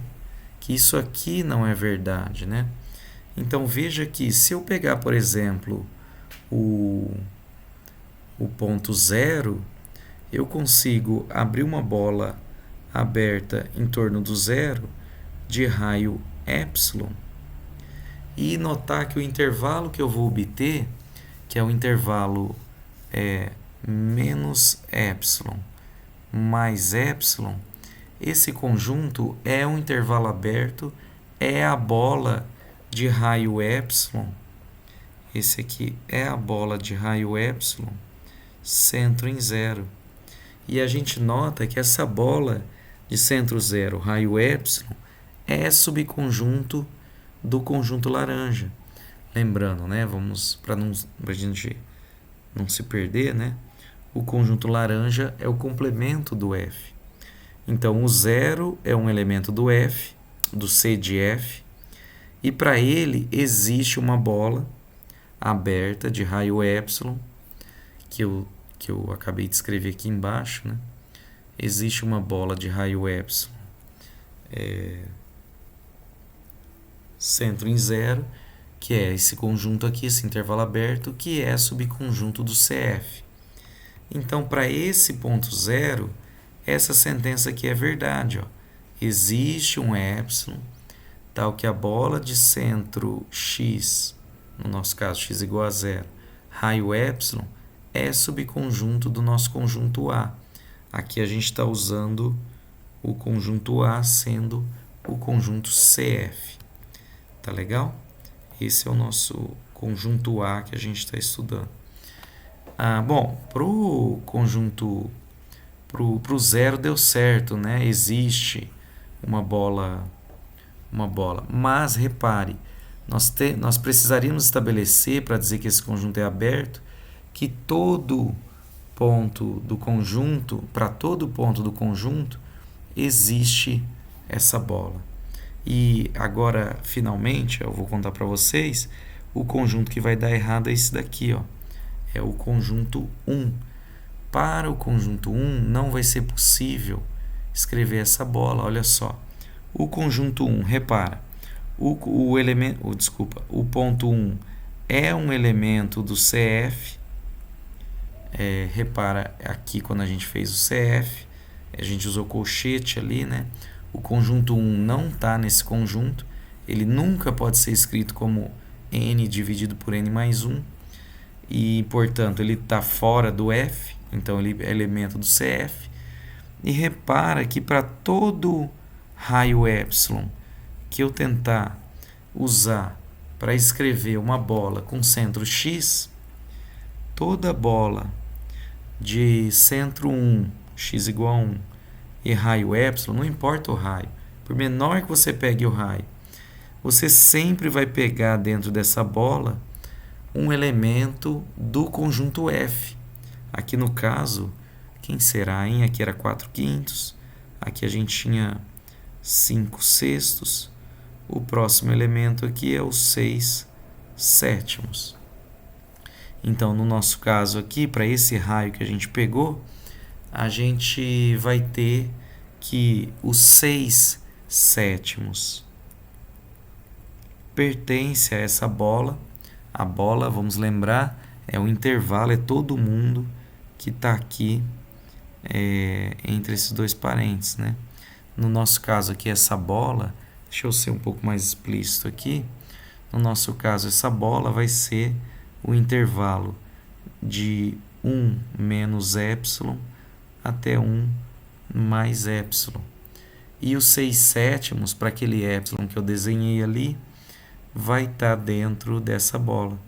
que isso aqui não é verdade, né? Então veja que se eu pegar, por exemplo, o ponto 0, eu consigo abrir uma bola aberta em torno do 0 de raio epsilon e notar que o intervalo que eu vou obter, que é o intervalo menos epsilon mais epsilon, esse conjunto é um intervalo aberto, é a bola de raio epsilon. Esse aqui é a bola de raio epsilon, centro em 0. E a gente nota que essa bola de centro 0, raio epsilon, é subconjunto do conjunto laranja. Lembrando, né? Vamos, para a gente não se perder, né? O conjunto laranja é o complemento do F. Então, o 0 é um elemento do F, do C de F, e para ele existe uma bola aberta de raio epsilon, que eu acabei de escrever aqui embaixo, né? Existe uma bola de raio epsilon centro em 0, que é esse conjunto aqui, esse intervalo aberto, que é subconjunto do CF. Então, para esse ponto 0, essa sentença aqui é verdade. Existe um epsilon tal que a bola de centro x, no nosso caso x igual a zero, raio epsilon, é subconjunto do nosso conjunto A. Aqui a gente está usando o conjunto A sendo o conjunto CF. Tá legal? Esse é o nosso conjunto A que a gente está estudando. Bom, para o conjunto, para o zero deu certo, né? Existe uma bola. Mas repare, nós precisaríamos estabelecer, para dizer que esse conjunto é aberto, que todo ponto do conjunto, para todo ponto do conjunto, existe essa bola. E agora, finalmente, eu vou contar para vocês, o conjunto que vai dar errado é esse daqui, ó. É o conjunto 1. Para o conjunto 1, não vai ser possível escrever essa bola, olha só. O conjunto 1, repara, o ponto 1 é um elemento do CF. Repara aqui quando a gente fez o CF, a gente usou colchete ali, né? O conjunto 1 não está nesse conjunto, ele nunca pode ser escrito como n dividido por n mais 1, e portanto ele está fora do F, então ele é elemento do CF. E repara que para todo raio epsilon que eu tentar usar para escrever uma bola com centro x, toda bola de centro 1, x igual a 1, e raio epsilon, não importa o raio, por menor que você pegue o raio, você sempre vai pegar dentro dessa bola um elemento do conjunto F. Aqui no caso, quem será, hein? Aqui era 4/5, aqui a gente tinha 5/6, o próximo elemento aqui é o 6/7. Então, no nosso caso aqui, para esse raio que a gente pegou, a gente vai ter que os 6/7 pertence a essa bola. A bola, vamos lembrar, é o intervalo, é todo mundo que está aqui entre esses dois parênteses, né? No nosso caso aqui, essa bola, deixa eu ser um pouco mais explícito aqui. No nosso caso, essa bola vai ser o intervalo de 1 menos epsilon até 1 mais epsilon. E os 6/7, para aquele epsilon que eu desenhei ali, vai estar dentro dessa bola.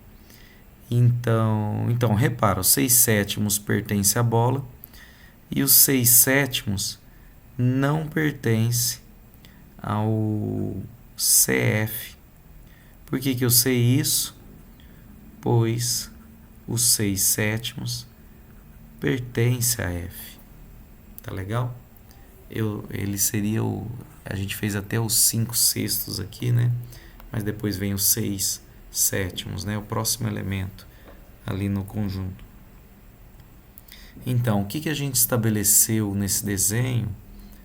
Então repara, os 6/7 pertence à bola e os 6/7 não pertence ao CF. Por que eu sei isso? Pois os 6/7 pertence a F. Tá legal? Ele seria a gente fez até os 5/6 aqui, né? Mas depois vem os 6/7, né? O próximo elemento ali no conjunto. Então, o que a gente estabeleceu nesse desenho?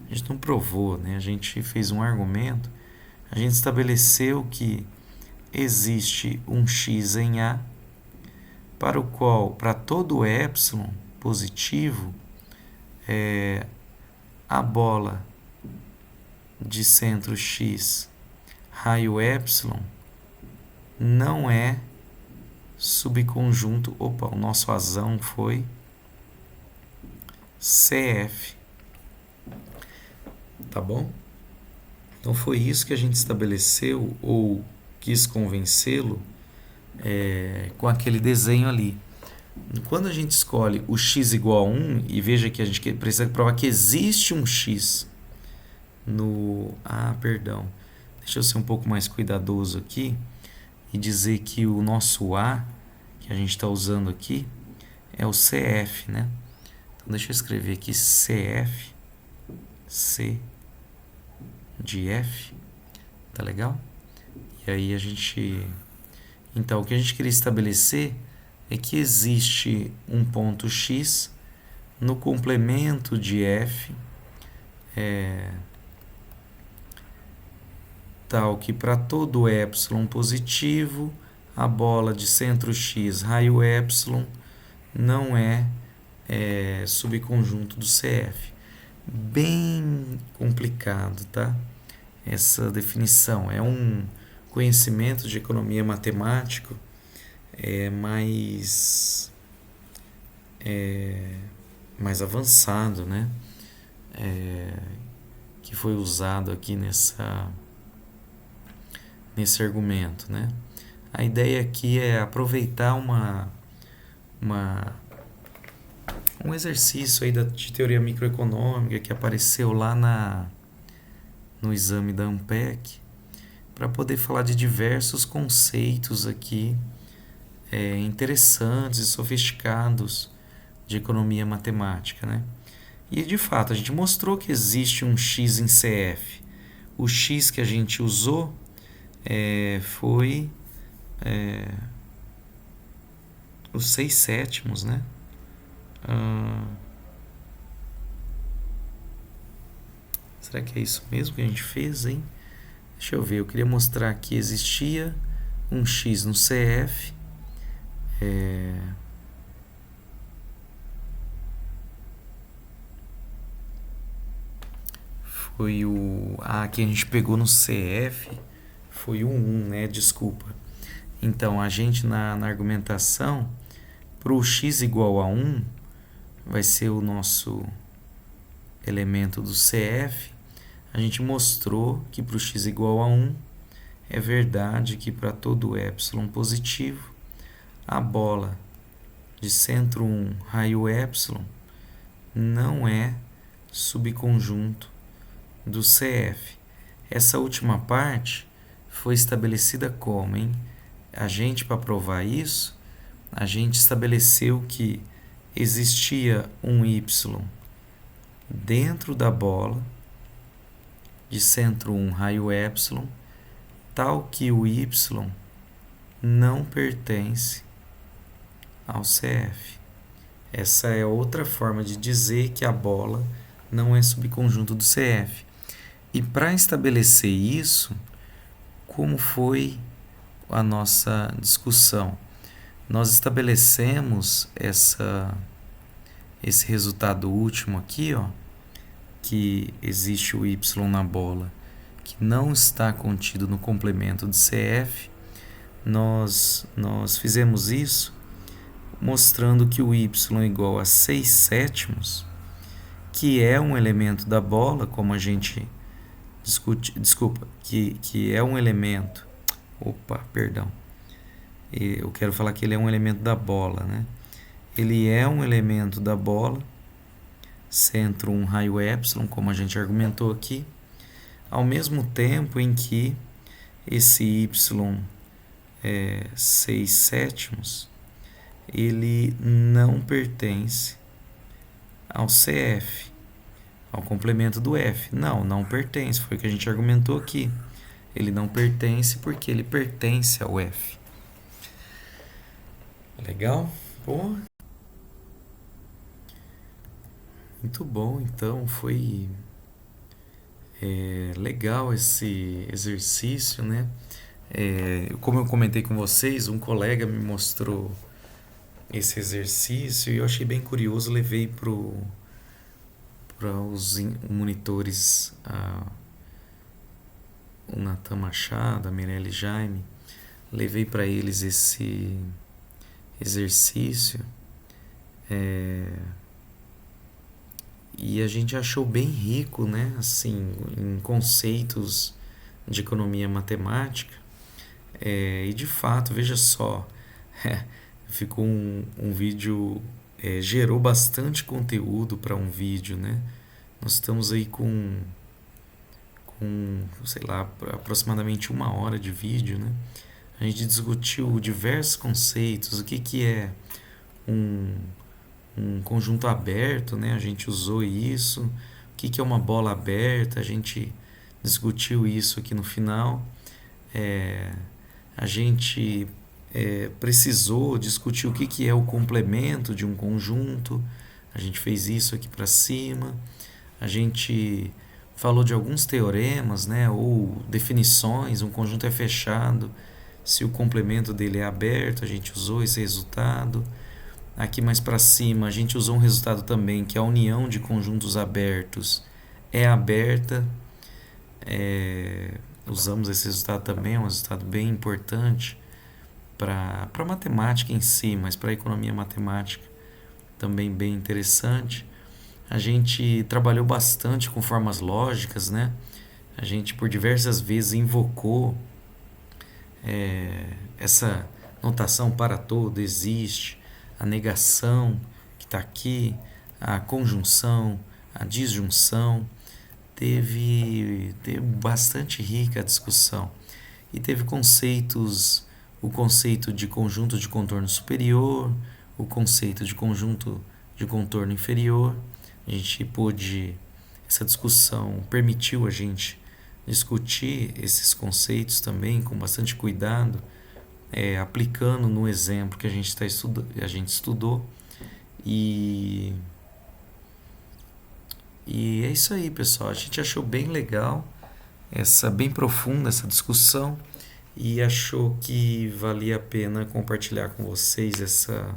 A gente não provou, né? A gente fez um argumento. A gente estabeleceu que existe um x em A, para o qual, para todo epsilon positivo, a bola de centro x, raio epsilon, não é subconjunto. Opa, o nosso azão foi CF. Tá bom? Então foi isso que a gente estabeleceu ou quis convencê-lo com aquele desenho ali. Quando a gente escolhe o x igual a 1, e veja que a gente precisa provar que existe um x no... perdão. Deixa eu ser um pouco mais cuidadoso aqui e dizer que o nosso A, que a gente está usando aqui, é o CF, né? Então, deixa eu escrever aqui CF, C de F, tá legal? E aí a gente... Então, o que a gente queria estabelecer é que existe um ponto X no complemento de F, tal que para todo epsilon positivo, a bola de centro X, raio epsilon, não é subconjunto do CF. Bem complicado, tá? essa definição. É um conhecimento de economia matemático mais, mais avançado, né? Que foi usado aqui nesse argumento, né? A ideia aqui é aproveitar um exercício aí de teoria microeconômica que apareceu lá no exame da ANPEC, para poder falar de diversos conceitos aqui interessantes e sofisticados de economia matemática, né? E de fato a gente mostrou que existe um x em CF. O x que a gente usou foi os 6/7, né? Será que é isso mesmo que a gente fez, hein? Deixa eu ver, eu queria mostrar que existia um x no CF. Foi que a gente pegou no CF foi o 1, né? Desculpa. Então, a gente na argumentação, para o x igual a 1, vai ser o nosso elemento do CF. A gente mostrou que para o x igual a 1, é verdade que para todo epsilon positivo, a bola de centro 1, raio epsilon, não é subconjunto do CF. Essa última parte foi estabelecida como, hein? A gente, para provar isso, a gente estabeleceu que existia um y dentro da bola de centro 1, raio epsilon, tal que o y não pertence ao CF. Essa é outra forma de dizer que a bola não é subconjunto do CF. E para estabelecer isso, como foi a nossa discussão? Nós estabelecemos esse resultado último aqui, ó, que existe o y na bola, que não está contido no complemento de CF. Nós fizemos isso mostrando que o y é igual a 6/7, que é um elemento da bola, como a gente desculpa, que é um elemento, eu quero falar que ele é um elemento da bola, né? Ele é um elemento da bola, centro 1, raio epsilon, como a gente argumentou aqui, ao mesmo tempo em que esse y 6/7, ele não pertence ao CF, ao complemento do F. Não pertence, foi o que a gente argumentou aqui. Ele não pertence porque ele pertence ao F. Legal? Pô. Muito bom, então foi legal esse exercício, né? Como eu comentei com vocês, um colega me mostrou esse exercício e eu achei bem curioso, levei para os monitores, o Natan Machado, a Mirelle Jaime, levei para eles esse exercício e a gente achou bem rico, né? Assim, em conceitos de economia matemática. E de fato, veja só, ficou um vídeo, gerou bastante conteúdo para um vídeo, né? Nós estamos aí com sei lá, aproximadamente 1 hora de vídeo, né? A gente discutiu diversos conceitos, o que é um conjunto aberto, né? A gente usou isso, o que é uma bola aberta, a gente discutiu isso aqui no final. A gente precisou discutir o que é o complemento de um conjunto, a gente fez isso aqui para cima. A gente falou de alguns teoremas, né, ou definições. Um conjunto é fechado se o complemento dele é aberto, a gente usou esse resultado. Aqui mais para cima a gente usou um resultado também, que a união de conjuntos abertos é aberta Usamos esse resultado também, é um resultado bem importante para a matemática em si, mas para a economia matemática também bem interessante. A gente trabalhou bastante com formas lógicas, né? A gente por diversas vezes invocou essa notação para todo, existe, a negação que está aqui, a conjunção, a disjunção. Teve bastante rica a discussão. E teve conceitos, o conceito de conjunto de contorno superior, o conceito de conjunto de contorno inferior. A gente pôde, essa discussão permitiu a gente discutir esses conceitos também com bastante cuidado, aplicando no exemplo que a gente estudou. E é isso aí, pessoal. A gente achou bem legal, bem profunda essa discussão, e achou que valia a pena compartilhar com vocês essa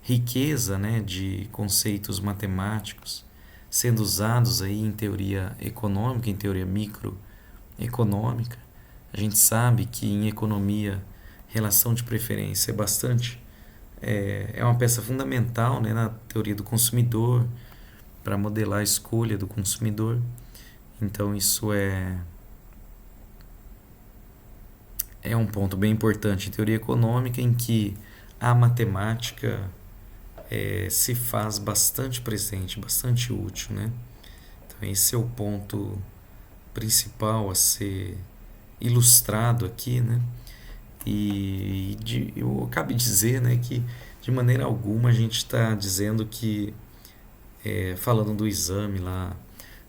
riqueza, né, de conceitos matemáticos sendo usados aí em teoria econômica, em teoria microeconômica. A gente sabe que em economia relação de preferência é uma peça fundamental, né, na teoria do consumidor, para modelar a escolha do consumidor. Então isso é um ponto bem importante em teoria econômica, em que a matemática se faz bastante presente, bastante útil, né? Então esse é o ponto principal a ser ilustrado aqui, né? Eu acabo de dizer, né, que de maneira alguma a gente está dizendo que, falando do exame lá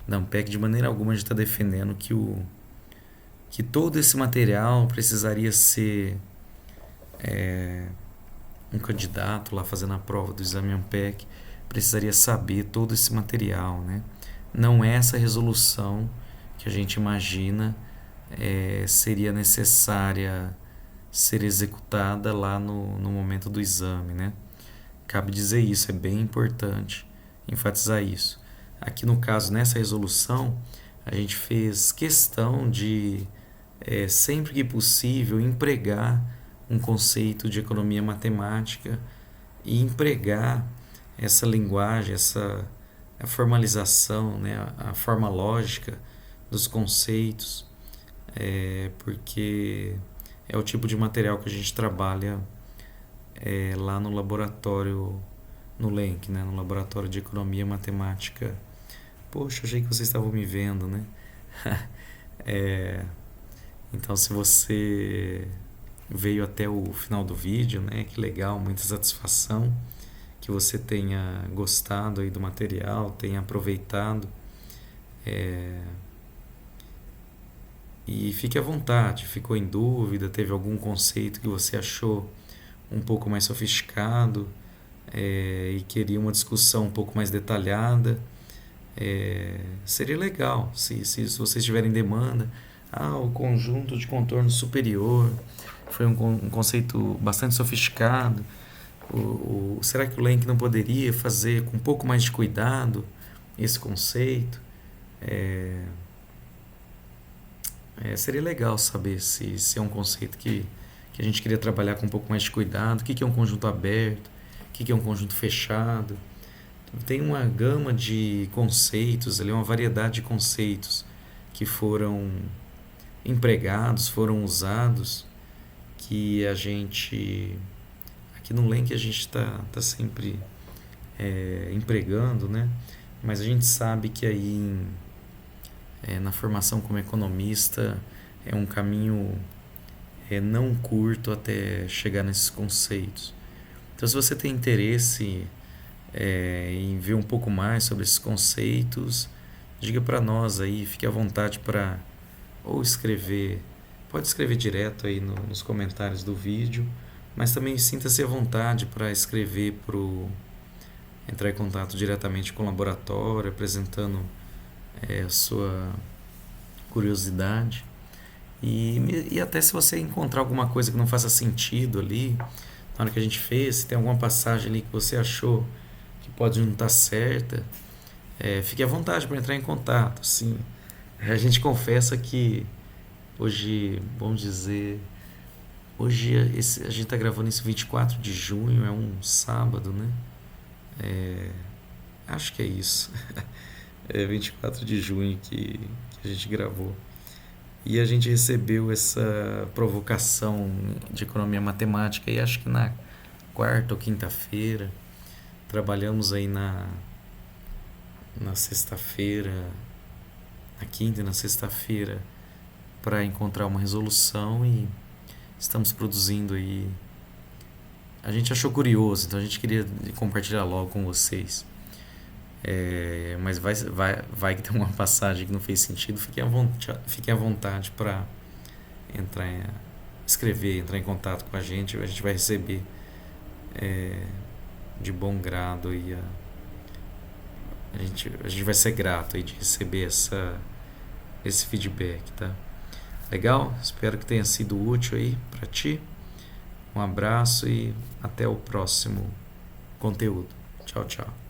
da Ampec, de maneira alguma a gente está defendendo que todo esse material precisaria ser um candidato lá fazendo a prova do exame Ampec precisaria saber todo esse material, né? Não é essa resolução que a gente imagina seria necessária ser executada lá no momento do exame, né? Cabe dizer isso, é bem importante enfatizar isso. Aqui no caso, nessa resolução, a gente fez questão de, sempre que possível, empregar um conceito de economia matemática e empregar essa linguagem, a formalização, né, a forma lógica dos conceitos, porque é o tipo de material que a gente trabalha lá no laboratório, no LENC, né, no Laboratório de Economia Matemática. Poxa, achei que vocês estavam me vendo, né? Então, se você veio até o final do vídeo, né? Que legal, muita satisfação que você tenha gostado aí do material, tenha aproveitado. E fique à vontade, ficou em dúvida, teve algum conceito que você achou um pouco mais sofisticado e queria uma discussão um pouco mais detalhada, seria legal se vocês tiverem demanda. O conjunto de contorno superior foi um conceito bastante sofisticado. Será que o Lenk não poderia fazer com um pouco mais de cuidado esse conceito? Seria legal saber se é um conceito que a gente queria trabalhar com um pouco mais de cuidado. O que é um conjunto aberto? O que é um conjunto fechado? Tem uma gama de conceitos, ali, uma variedade de conceitos que foram empregados, foram usados, que a gente, aqui no Lenk, a gente está sempre empregando, né? Mas a gente sabe que aí na formação como economista é um caminho não curto até chegar nesses conceitos. Então, se você tem interesse em ver um pouco mais sobre esses conceitos, diga para nós aí, fique à vontade para ou escrever, pode escrever direto aí nos comentários do vídeo, mas também sinta-se à vontade para escrever, entrar em contato diretamente com o laboratório, apresentando a sua curiosidade. E até se você encontrar alguma coisa que não faça sentido ali, na hora que a gente fez, se tem alguma passagem ali que você achou que pode não estar certa, fique à vontade para entrar em contato, assim. A gente confessa que hoje, vamos dizer, hoje a gente tá gravando isso 24 de junho, é um sábado, né? É, acho que é isso. É 24 de junho que a gente gravou. E a gente recebeu essa provocação de economia matemática e acho que na quarta ou quinta-feira. Trabalhamos aí na sexta-feira, na quinta e na sexta-feira, para encontrar uma resolução e estamos produzindo aí. A gente achou curioso, então a gente queria compartilhar logo com vocês. Mas vai que tem uma passagem que não fez sentido. Fiquem à vontade para entrar escrever, entrar em contato com a gente. A gente vai receber de bom grado e a gente vai ser grato aí de receber esse feedback, tá? Legal? Espero que tenha sido útil aí para ti. Um abraço e até o próximo conteúdo. Tchau, tchau.